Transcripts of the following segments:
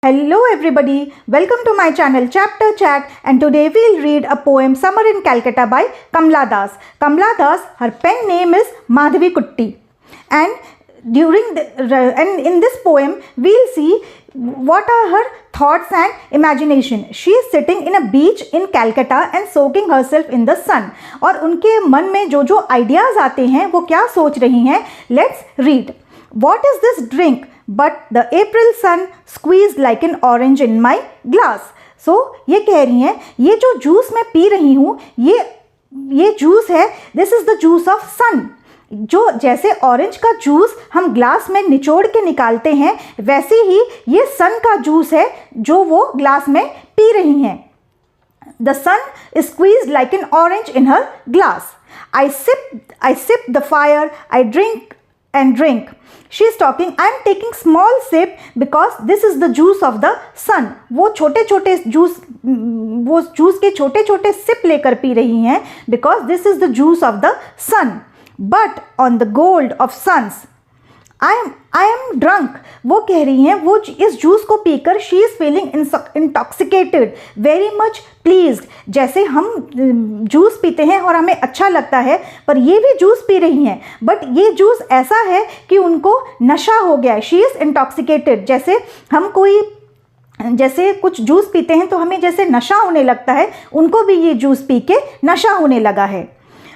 Hello everybody, welcome to my channel Chapter Chat, and today we'll read a poem Summer in Calcutta by Kamla Das. Kamla Das, her pen name is Madhavi Kutti, and in this poem we'll see what are her thoughts and imagination. She is sitting in a beach in Calcutta and soaking herself in the sun. और उनके मन में जो जो ideas आते हैं वो क्या सोच रही हैं. Let's read. What is this drink but the April sun squeezed like an orange in my glass? So ये कह रही हैं ये जो जूस मैं पी रही हूँ ये जूस है. This is the juice of sun. जो जैसे ऑरेंज का जूस हम ग्लास में निचोड़ के निकालते हैं वैसे ही ये सन का जूस है जो वो ग्लास में पी रही हैं. The sun is squeezed like an orange in her glass. I sip the fire, I drink and drink. She is talking. I am taking small sip because this is the juice of the sun. वो juice के छोटे छोटे SIP लेकर P रही हैं because this is the juice of the sun. But on the gold of suns, I am drunk. वो कह रही हैं वो इस जूस को पीकर she is feeling intoxicated, very much pleased. जैसे हम जूस पीते हैं और हमें अच्छा लगता है पर ये भी जूस पी रही हैं बट ये जूस ऐसा है कि उनको नशा हो गया है. she is intoxicated. जैसे कुछ जूस पीते हैं तो हमें जैसे नशा होने लगता है उनको भी ये जूस पी के नशा होने लगा है.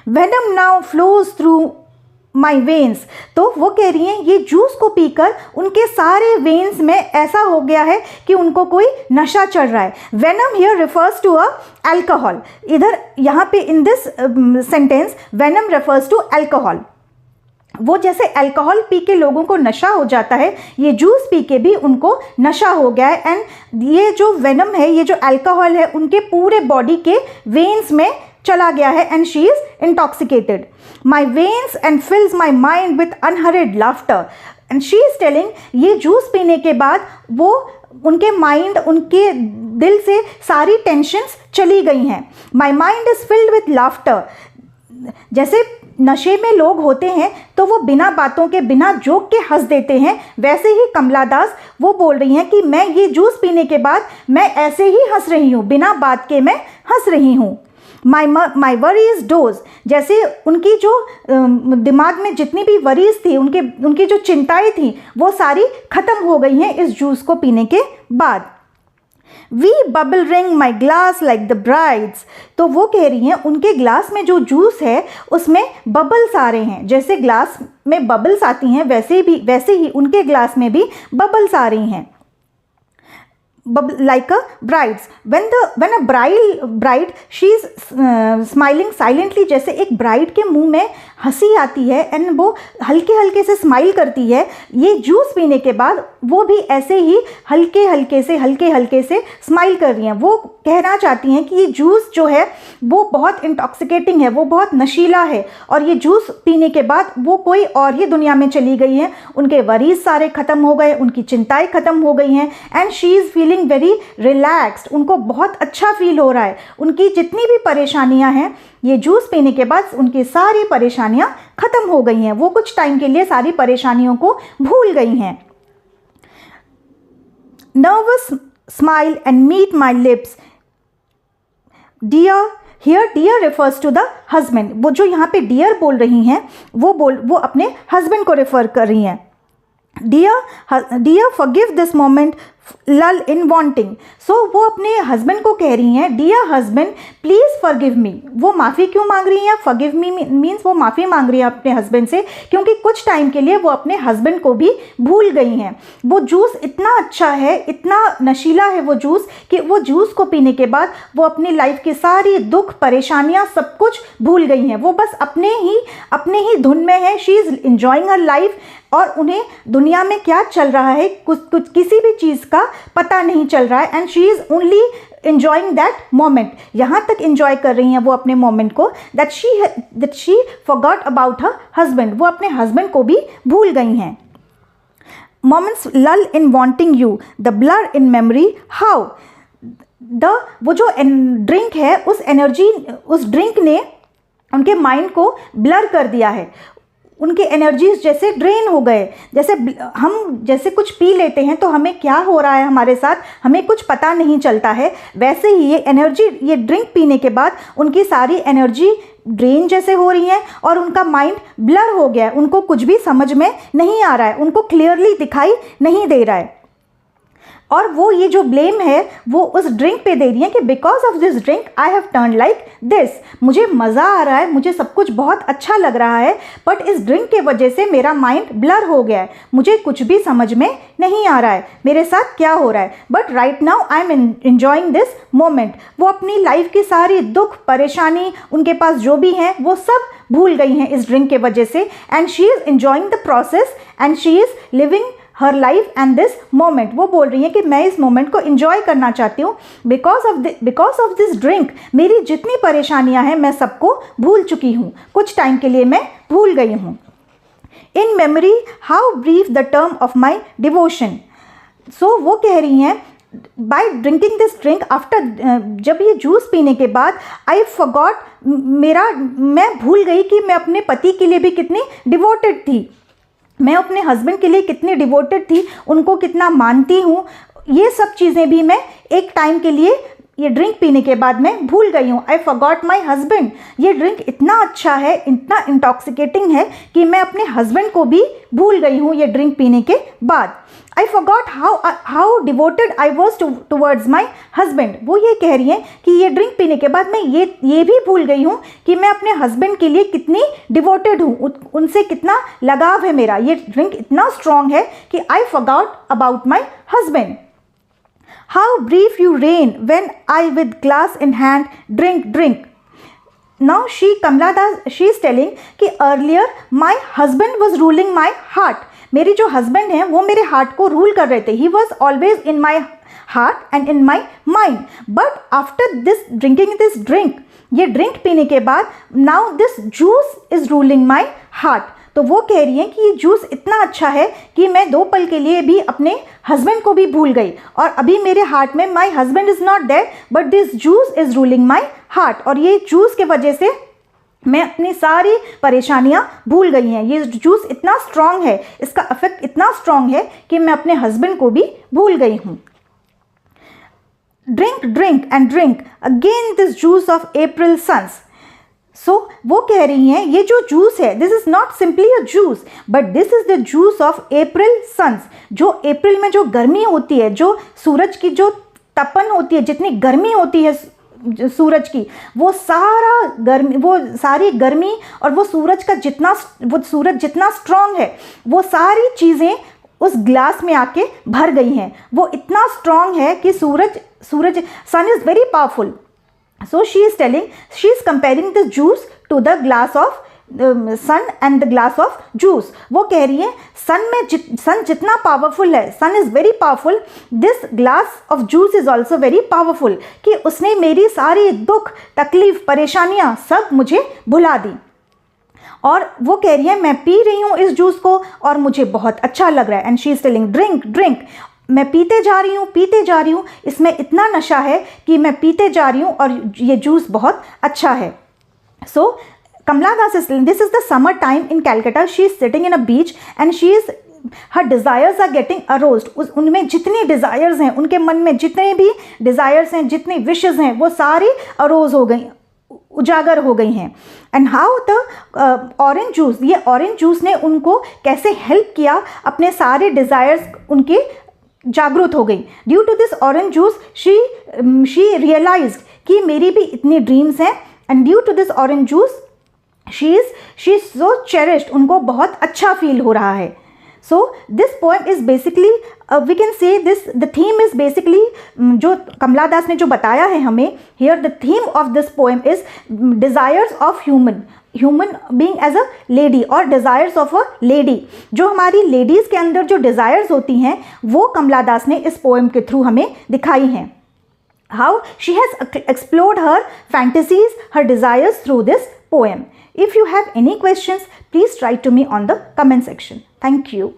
Venom now flows through my veins. तो वो कह रही हैं ये जूस को पीकर उनके सारे वेन्स में ऐसा हो गया है कि उनको कोई नशा चढ़ रहा है. Venom here refers to a alcohol. इधर यहाँ पे in this sentence venom refers to alcohol. वो जैसे अल्कोहल पी के लोगों को नशा हो जाता है ये जूस पी के भी उनको नशा हो गया है. एंड ये जो वेनम है ये जो अल्कोहल है उनके पूरे बॉडी के वेन्स में चला गया है and she is intoxicated. My veins and fills my mind with unheard laughter. And she is telling ये जूस पीने के बाद वो उनके माइंड उनके दिल से सारी टेंशन्स चली गई हैं. My mind is filled with laughter. जैसे नशे में लोग होते हैं तो वो बिना बातों के बिना जोक के हंस देते हैं वैसे ही कमला दास वो बोल रही हैं कि मैं ये जूस पीने के बाद मैं ऐसे ही हंस रही हूँ, बिना बात के मैं हंस रही हूँ. माई वरीज डोज. जैसे उनकी जो दिमाग में जितनी भी वरीज थी उनकी जो चिंताएं थी वो सारी ख़त्म हो गई हैं इस जूस को पीने के बाद. We bubble ring my glass like the brides. तो वो कह रही हैं उनके ग्लास में जो जूस है उसमें बबल्स आ रहे हैं. जैसे ग्लास में बबल्स आती हैं वैसे ही उनके ग्लास में भी बबल्स आ रही हैं. Like a brides. When a bride she is smiling silently. जैसे एक ब्राइड के मुंह में हंसी आती है एंड वो हल्के हल्के से स्माइल करती है ये जूस पीने के बाद वो भी ऐसे ही हल्के हल्के से स्माइल कर रही हैं. वो कहना चाहती हैं कि ये जूस जो है वो बहुत इंटॉक्सिकेटिंग है, वो बहुत नशीला है और ये जूस पीने के बाद वो कोई और ही दुनिया में चली गई हैं. उनके वरीज सारे ख़त्म हो गए, उनकी चिंताएं ख़त्म हो गई हैं and she is feeling very relaxed. उनको बहुत अच्छा फील हो रहा है. उनकी जितनी भी परेशानियां हैं ये जूस पीने के बाद उनकी सारी परेशानियां ख़त्म हो गई हैं. वो कुछ टाइम के लिए सारी परेशानियों को भूल गई हैं. Nervous smile and meet my lips. Dear here dear refers to the husband. वो जो यहाँ पे डियर बोल रही हैं वो अपने हस्बैंड को रेफर कर रही हैं. डियर फॉरगिव दिस मोमेंट लल इन वांटिंग. सो वो अपने हस्बैंड को कह रही हैं dear husband please forgive me. वो माफ़ी क्यों मांग रही हैं? फॉरगिव मी मीन्स वो माफ़ी मांग रही हैं अपने हस्बैंड से क्योंकि कुछ टाइम के लिए वो अपने हस्बैंड को भी भूल गई हैं. वो जूस इतना अच्छा है, इतना नशीला है वो जूस कि वो जूस को पीने के बाद वो अपनी लाइफ की सारी दुख परेशानियाँ सब कुछ भूल गई हैं. वो बस अपने ही धुन में है. She is enjoying her life और उन्हें दुनिया में क्या चल रहा है कुछ किसी भी चीज़ का पता नहीं चल रहा है. And she is only enjoying that moment. यहाँ तक एंजॉय कर रही हैं वो अपने मोमेंट को that she forgot about her husband. वो अपने हस्बैंड को भी भूल गई हैं. Moments lull in wanting you the blur in memory how. वो जो ड्रिंक है उस ड्रिंक ने उनके माइंड को ब्लर कर दिया है. उनके एनर्जीज जैसे ड्रेन हो गए। जैसे हम जैसे कुछ पी लेते हैं तो हमें क्या हो रहा है हमारे साथ हमें कुछ पता नहीं चलता है, वैसे ही ये एनर्जी, ये ड्रिंक पीने के बाद उनकी सारी एनर्जी ड्रेन जैसे हो रही है और उनका माइंड ब्लर हो गया है, उनको कुछ भी समझ में नहीं आ रहा है, उनको क्लियरली दिखाई नहीं दे रहा है। और वो ये जो ब्लेम है वो उस ड्रिंक पे दे रही है कि because of this drink I have turn like this, मुझे मज़ा आ रहा है, मुझे सब कुछ बहुत अच्छा लग रहा है, बट इस ड्रिंक के वजह से मेरा माइंड ब्लर हो गया है, मुझे कुछ भी समझ में नहीं आ रहा है मेरे साथ क्या हो रहा है, but right now I am enjoying this moment. वो अपनी लाइफ की सारी दुख परेशानी उनके पास जो भी हैं वो सब भूल गई हैं इस ड्रिंक के वजह से, and she is enjoying the process and she is living her life and this moment. वो बोल रही हैं कि मैं इस मोमेंट को एंजॉय करना चाहती हूँ, बिकॉज ऑफ दिस ड्रिंक मेरी जितनी परेशानियाँ हैं मैं सबको भूल चुकी हूँ, कुछ टाइम के लिए मैं भूल गई हूँ। In memory how brief the term of my devotion. So वो कह रही हैं by drinking this drink after, जब ये जूस पीने के बाद आई फॉरगॉट, मैं भूल गई कि मैं अपने पति के लिए भी कितनी डिवोटेड थी, मैं अपने हस्बैंड के लिए कितनी डिवोटेड थी, उनको कितना मानती हूँ, ये सब चीज़ें भी मैं एक टाइम के लिए ये ड्रिंक पीने के बाद मैं भूल गई हूँ। आई फॉरगॉट माई हस्बैंड, ये ड्रिंक इतना अच्छा है, इतना इंटॉक्सिकेटिंग है कि मैं अपने हस्बैंड को भी भूल गई हूँ ये ड्रिंक पीने के बाद। I forgot how devoted I was towards my husband. वो ये कह रही हैं कि ये ड्रिंक पीने के बाद मैं ये भी भूल गई हूँ कि मैं अपने हस्बैंड के लिए कितनी डिवोटेड हूँ, उनसे कितना लगाव है मेरा, ये ड्रिंक इतना स्ट्रॉन्ग है कि I forgot about my husband. How brief you reign when I with glass in hand drink. Now Kamala Das, she is telling कि earlier my husband was ruling my heart. मेरे जो husband हैं वो मेरे heart को rule कर रहे थे. He was always in my heart and in my mind. But after this drinking this drink, ये drink पीने के बाद now this juice is ruling my heart. तो वो कह रही हैं कि ये जूस इतना अच्छा है कि मैं 2 पल के लिए भी अपने हस्बैंड को भी भूल गई, और अभी मेरे हार्ट में my husband is not there but this juice is ruling my heart. और ये जूस के वजह से मैं अपनी सारी परेशानियाँ भूल गई हैं। ये जूस इतना स्ट्रॉन्ग है, इसका इफेक्ट इतना स्ट्रॉन्ग है कि मैं अपने हस्बैंड को भी भूल गई हूँ। Drink and drink again this juice of April suns. So वो कह रही हैं ये जो जूस है this is not simply a juice but this is the juice of April suns. जो अप्रैल में जो गर्मी होती है, जो सूरज की जो तपन होती है, जितनी गर्मी होती है सूरज की, वो सारी गर्मी और वो सूरज जितना स्ट्रॉन्ग है, वो सारी चीज़ें उस ग्लास में आके भर गई हैं। वो इतना स्ट्रॉन्ग है कि sun is very powerful. So she is comparing the juice to the glass of sun and the glass of juice. वो कह रही है सन जितना पावरफुल है, sun is very powerful, this glass of juice is also very powerful, कि उसने मेरी सारी दुख तकलीफ परेशानियाँ सब मुझे भुला दी। और वो कह रही है मैं पी रही हूँ इस जूस को और मुझे बहुत अच्छा लग रहा है। And she is telling drink, मैं पीते जा रही हूँ, इसमें इतना नशा है कि मैं पीते जा रही हूँ और ये जूस बहुत अच्छा है। सो Kamala Das is this is the summer time in Calcutta. She is sitting in a beach and her desires are getting aroused. उनमें जितनी desires हैं, उनके मन में जितने भी desires हैं, जितनी wishes हैं, वो सारी arouse हो गई, उजागर हो गई हैं। And how the orange juice, ये ऑरेंज जूस ने उनको कैसे हेल्प किया, अपने सारे डिज़ायर्स उनके जागरूक हो गई। Due to this orange juice she realised कि मेरी भी इतनी ड्रीम्स हैं, and due to this orange juice she is so cherished, उनको बहुत अच्छा फील हो रहा है। So this poem is basically we can say the theme is basically, जो कमला दास ने जो बताया है हमें here, the theme of this poem is desires of human being as a lady, और डिज़ायर्स ऑफ अ लेडी। जो हमारी लेडीज़ के अंदर जो डिज़ायर्स होती हैं वो कमला दास ने इस पोएम के थ्रू हमें दिखाई हैं। How she has explored her fantasies, her desires through this poem. If you have any questions, please write to me on the comment section. Thank you.